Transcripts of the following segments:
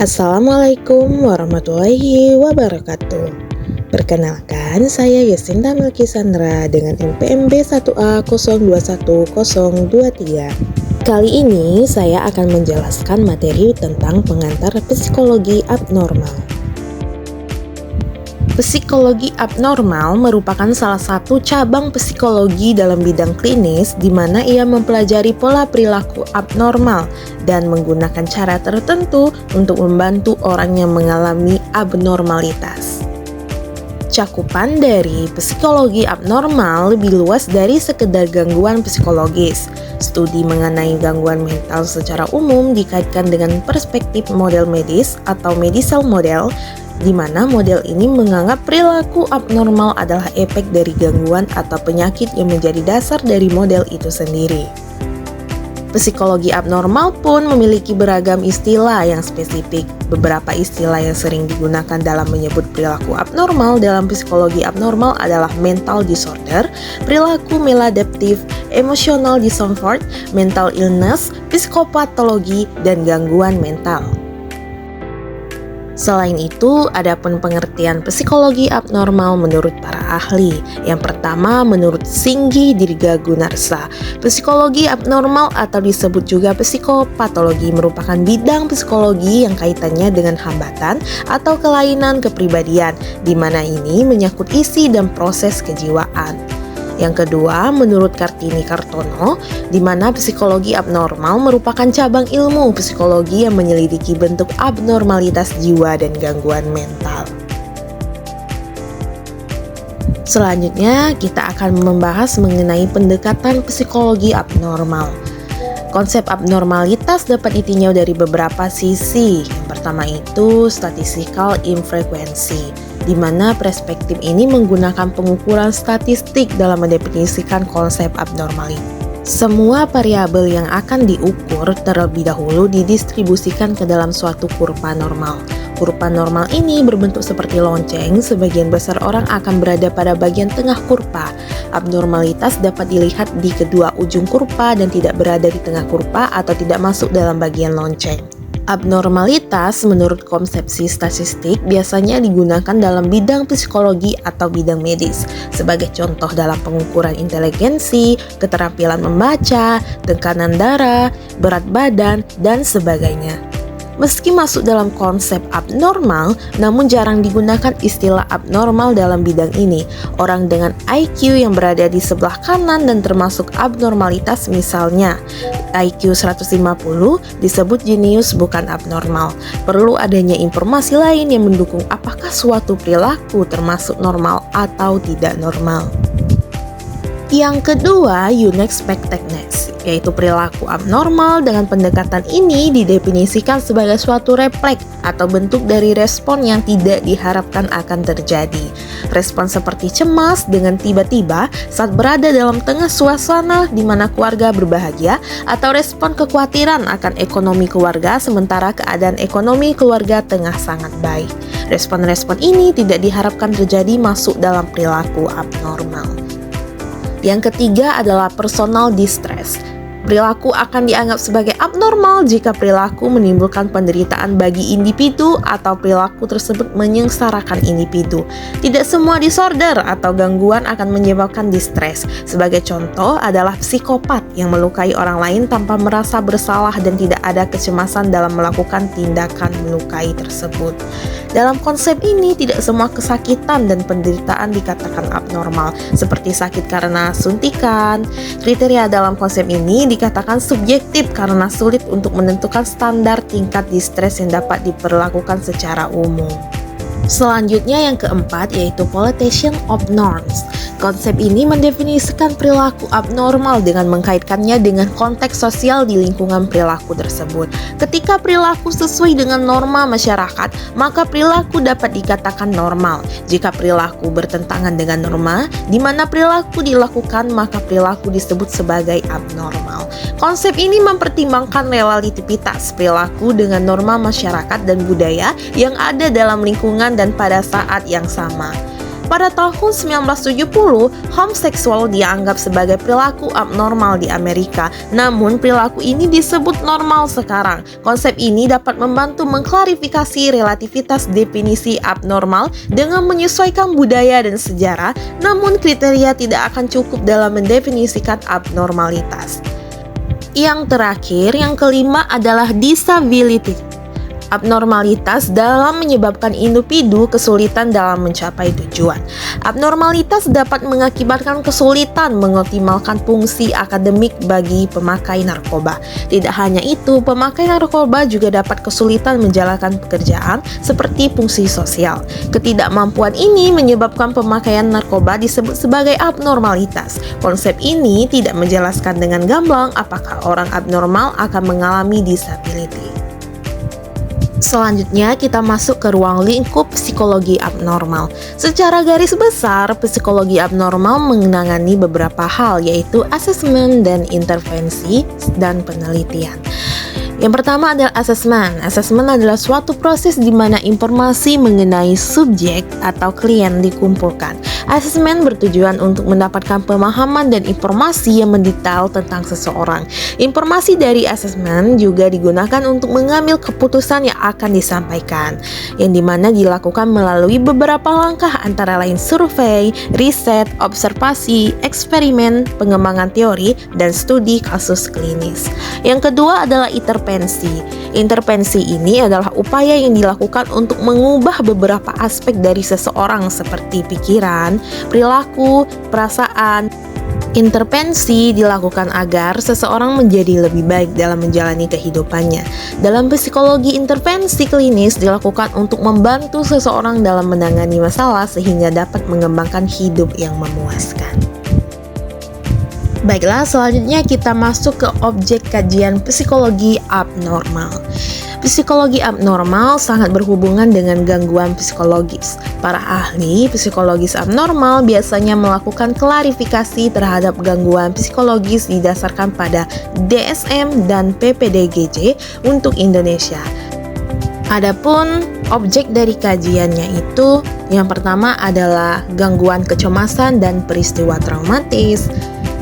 Assalamualaikum warahmatullahi wabarakatuh. Perkenalkan, saya Yesinta Melkisandra dengan NPM B1A021023. Kali ini saya akan menjelaskan materi tentang pengantar psikologi abnormal. Psikologi abnormal merupakan salah satu cabang psikologi dalam bidang klinis di mana ia mempelajari pola perilaku abnormal dan menggunakan cara tertentu untuk membantu orang yang mengalami abnormalitas. Cakupan dari psikologi abnormal lebih luas dari sekedar gangguan psikologis. Studi mengenai gangguan mental secara umum dikaitkan dengan perspektif model medis atau medical model, di mana model ini menganggap perilaku abnormal adalah efek dari gangguan atau penyakit yang menjadi dasar dari model itu sendiri. Psikologi abnormal pun memiliki beragam istilah yang spesifik. Beberapa istilah yang sering digunakan dalam menyebut perilaku abnormal dalam psikologi abnormal adalah mental disorder, perilaku maladaptif, emotional discomfort, mental illness, psikopatologi, dan gangguan mental. Selain itu, ada pun pengertian psikologi abnormal menurut para ahli. Yang pertama, menurut Singgi Dirga Gunarsa, psikologi abnormal atau disebut juga psikopatologi merupakan bidang psikologi yang kaitannya dengan hambatan atau kelainan kepribadian, di mana ini menyangkut isi dan proses kejiwaan. Yang kedua, menurut Kartini Kartono, di mana psikologi abnormal merupakan cabang ilmu psikologi yang menyelidiki bentuk abnormalitas jiwa dan gangguan mental. Selanjutnya, kita akan membahas mengenai pendekatan psikologi abnormal. Konsep abnormalitas dapat ditinjau dari beberapa sisi. Yang pertama itu statistical infrequency, di mana perspektif ini menggunakan pengukuran statistik dalam mendefinisikan konsep abnormalitas. Semua variabel yang akan diukur terlebih dahulu didistribusikan ke dalam suatu kurva normal. Kurva normal ini berbentuk seperti lonceng, sebagian besar orang akan berada pada bagian tengah kurva. Abnormalitas dapat dilihat di kedua ujung kurva dan tidak berada di tengah kurva atau tidak masuk dalam bagian lonceng. Abnormalitas menurut konsepsi statistik biasanya digunakan dalam bidang psikologi atau bidang medis. Sebagai contoh dalam pengukuran inteligensi, keterampilan membaca, tekanan darah, berat badan, dan sebagainya. Meski masuk dalam konsep abnormal, namun jarang digunakan istilah abnormal dalam bidang ini. Orang dengan IQ yang berada di sebelah kanan dan termasuk abnormalitas, misalnya IQ 150 disebut jenius, bukan abnormal. Perlu adanya informasi lain yang mendukung apakah suatu perilaku termasuk normal atau tidak normal. Yang kedua, unexpectedness, yaitu perilaku abnormal. Dengan pendekatan ini didefinisikan sebagai suatu refleks atau bentuk dari respon yang tidak diharapkan akan terjadi. Respon seperti cemas dengan tiba-tiba saat berada dalam tengah suasana di mana keluarga berbahagia, atau respon kekhawatiran akan ekonomi keluarga sementara keadaan ekonomi keluarga tengah sangat baik. Respon-respon ini tidak diharapkan terjadi masuk dalam perilaku abnormal. Yang ketiga adalah personal distress. Perilaku akan dianggap sebagai abnormal jika perilaku menimbulkan penderitaan bagi individu atau perilaku tersebut menyengsarakan individu. Tidak semua disorder atau gangguan akan menyebabkan distres. Sebagai contoh adalah psikopat yang melukai orang lain tanpa merasa bersalah dan tidak ada kecemasan dalam melakukan tindakan melukai tersebut. Dalam konsep ini, tidak semua kesakitan dan penderitaan dikatakan abnormal, seperti sakit karena suntikan. Kriteria dalam konsep ini dikatakan subjektif karena sulit untuk menentukan standar tingkat distres yang dapat diperlakukan secara umum. Selanjutnya yang keempat yaitu politician of norms. Konsep ini mendefinisikan perilaku abnormal dengan mengkaitkannya dengan konteks sosial di lingkungan perilaku tersebut. Ketika perilaku sesuai dengan norma masyarakat, maka perilaku dapat dikatakan normal. Jika perilaku bertentangan dengan norma, di mana perilaku dilakukan, maka perilaku disebut sebagai abnormal. Konsep ini mempertimbangkan relativitas perilaku dengan norma masyarakat dan budaya yang ada dalam lingkungan dan pada saat yang sama. Pada tahun 1970, homoseksual dianggap sebagai perilaku abnormal di Amerika. Namun, perilaku ini disebut normal sekarang. Konsep ini dapat membantu mengklarifikasi relativitas definisi abnormal dengan menyesuaikan budaya dan sejarah, namun kriteria tidak akan cukup dalam mendefinisikan abnormalitas. Yang terakhir, yang kelima adalah disability. Abnormalitas dalam menyebabkan individu kesulitan dalam mencapai tujuan. Abnormalitas dapat mengakibatkan kesulitan mengoptimalkan fungsi akademik bagi pemakai narkoba. Tidak hanya itu, pemakai narkoba juga dapat kesulitan menjalankan pekerjaan seperti fungsi sosial. Ketidakmampuan ini menyebabkan pemakaian narkoba disebut sebagai abnormalitas. Konsep ini tidak menjelaskan dengan gamblang apakah orang abnormal akan mengalami disability. Selanjutnya kita masuk ke ruang lingkup psikologi abnormal. Secara garis besar, psikologi abnormal menangani beberapa hal, yaitu asesmen dan intervensi dan penelitian. Yang pertama adalah asesmen. Asesmen adalah suatu proses di mana informasi mengenai subjek atau klien dikumpulkan. Asesmen bertujuan untuk mendapatkan pemahaman dan informasi yang mendetail tentang seseorang. Informasi dari asesmen juga digunakan untuk mengambil keputusan yang akan disampaikan, yang dimana dilakukan melalui beberapa langkah antara lain survei, riset, observasi, eksperimen, pengembangan teori, dan studi kasus klinis. Yang kedua adalah intervensi. Intervensi ini adalah upaya yang dilakukan untuk mengubah beberapa aspek dari seseorang seperti pikiran, perilaku, perasaan. Intervensi dilakukan agar seseorang menjadi lebih baik dalam menjalani kehidupannya. Dalam psikologi, intervensi klinis dilakukan untuk membantu seseorang dalam menangani masalah sehingga dapat mengembangkan hidup yang memuaskan. Baiklah, selanjutnya kita masuk ke objek kajian psikologi abnormal. Psikologi abnormal sangat berhubungan dengan gangguan psikologis. Para ahli psikologis abnormal biasanya melakukan klarifikasi terhadap gangguan psikologis didasarkan pada DSM dan PPDGJ untuk Indonesia. Adapun objek dari kajiannya itu, yang pertama adalah gangguan kecemasan dan peristiwa traumatis.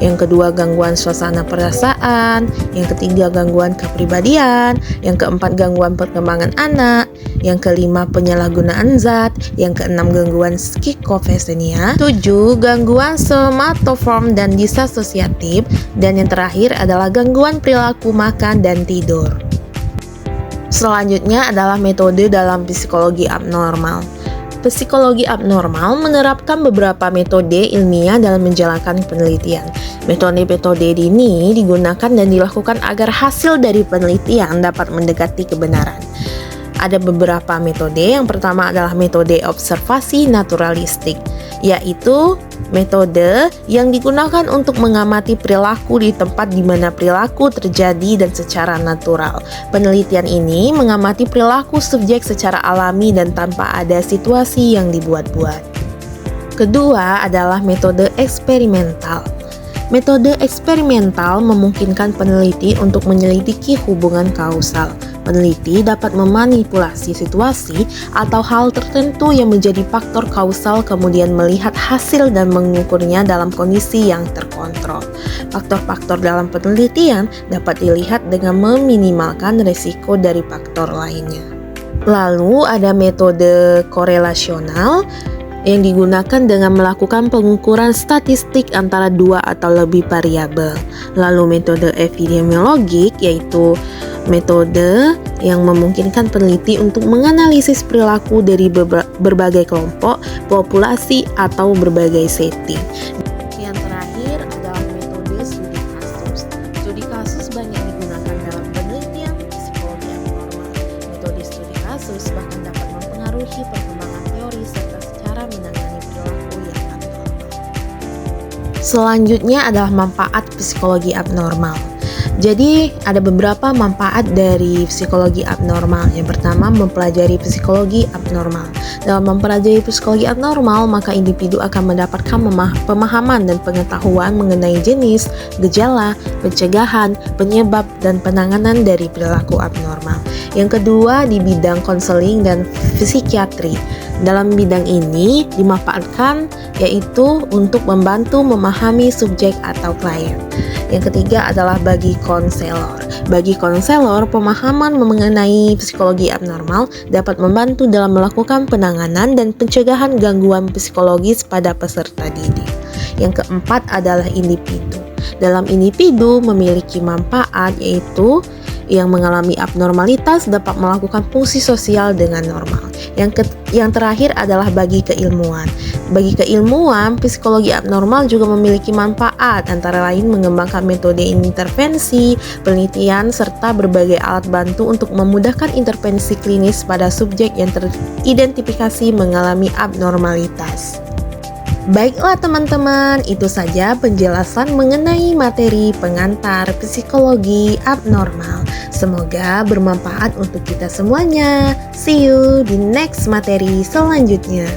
Yang kedua, gangguan suasana perasaan. Yang ketiga, gangguan kepribadian. Yang keempat, gangguan perkembangan anak. Yang kelima, penyalahgunaan zat. Yang keenam, gangguan skizofrenia. 7, gangguan somatoform dan disasosiatif. Dan yang terakhir adalah gangguan perilaku makan dan tidur. Selanjutnya adalah metode dalam psikologi abnormal. Psikologi abnormal menerapkan beberapa metode ilmiah dalam menjalankan penelitian. Metode-metode ini digunakan dan dilakukan agar hasil dari penelitian dapat mendekati kebenaran. Ada beberapa metode. Yang pertama adalah metode observasi naturalistik, yaitu metode yang digunakan untuk mengamati perilaku di tempat di mana perilaku terjadi dan secara natural. Penelitian ini mengamati perilaku subjek secara alami dan tanpa ada situasi yang dibuat-buat. Kedua adalah metode eksperimental. Metode eksperimental memungkinkan peneliti untuk menyelidiki hubungan kausal. Peneliti dapat memanipulasi situasi atau hal tertentu yang menjadi faktor kausal, kemudian melihat hasil dan mengukurnya dalam kondisi yang terkontrol. Faktor-faktor dalam penelitian dapat dilihat dengan meminimalkan risiko dari faktor lainnya. Lalu ada metode korelasional yang digunakan dengan melakukan pengukuran statistik antara dua atau lebih variabel. Lalu metode epidemiologik, yaitu metode yang memungkinkan peneliti untuk menganalisis perilaku dari berbagai kelompok, populasi, atau berbagai setting. Yang terakhir adalah metode studi kasus. Studi kasus banyak digunakan dalam penelitian psikologi abnormal. Metode studi kasus bahkan dapat mempengaruhi perkembangan teori serta cara menangani perilaku yang abnormal. Selanjutnya adalah manfaat psikologi abnormal. Jadi ada beberapa manfaat dari psikologi abnormal. Yang pertama, mempelajari psikologi abnormal. Dalam mempelajari psikologi abnormal, maka individu akan mendapatkan pemahaman dan pengetahuan mengenai jenis, gejala, pencegahan, penyebab, dan penanganan dari perilaku abnormal. Yang kedua, di bidang konseling dan psikiatri. Dalam bidang ini dimanfaatkan yaitu untuk membantu memahami subjek atau klien. Yang ketiga adalah bagi konselor. Bagi konselor, pemahaman mengenai psikologi abnormal dapat membantu dalam melakukan penanganan dan pencegahan gangguan psikologis pada peserta didik. Yang keempat adalah individu. Dalam individu memiliki manfaat yaitu yang mengalami abnormalitas dapat melakukan fungsi sosial dengan normal. Yang terakhir adalah bagi keilmuan. Bagi keilmuan, psikologi abnormal juga memiliki manfaat, antara lain mengembangkan metode intervensi, penelitian, serta berbagai alat bantu untuk memudahkan intervensi klinis pada subjek yang teridentifikasi mengalami abnormalitas. Baiklah teman-teman, itu saja penjelasan mengenai materi pengantar psikologi abnormal. Semoga bermanfaat untuk kita semuanya. See you di next materi selanjutnya.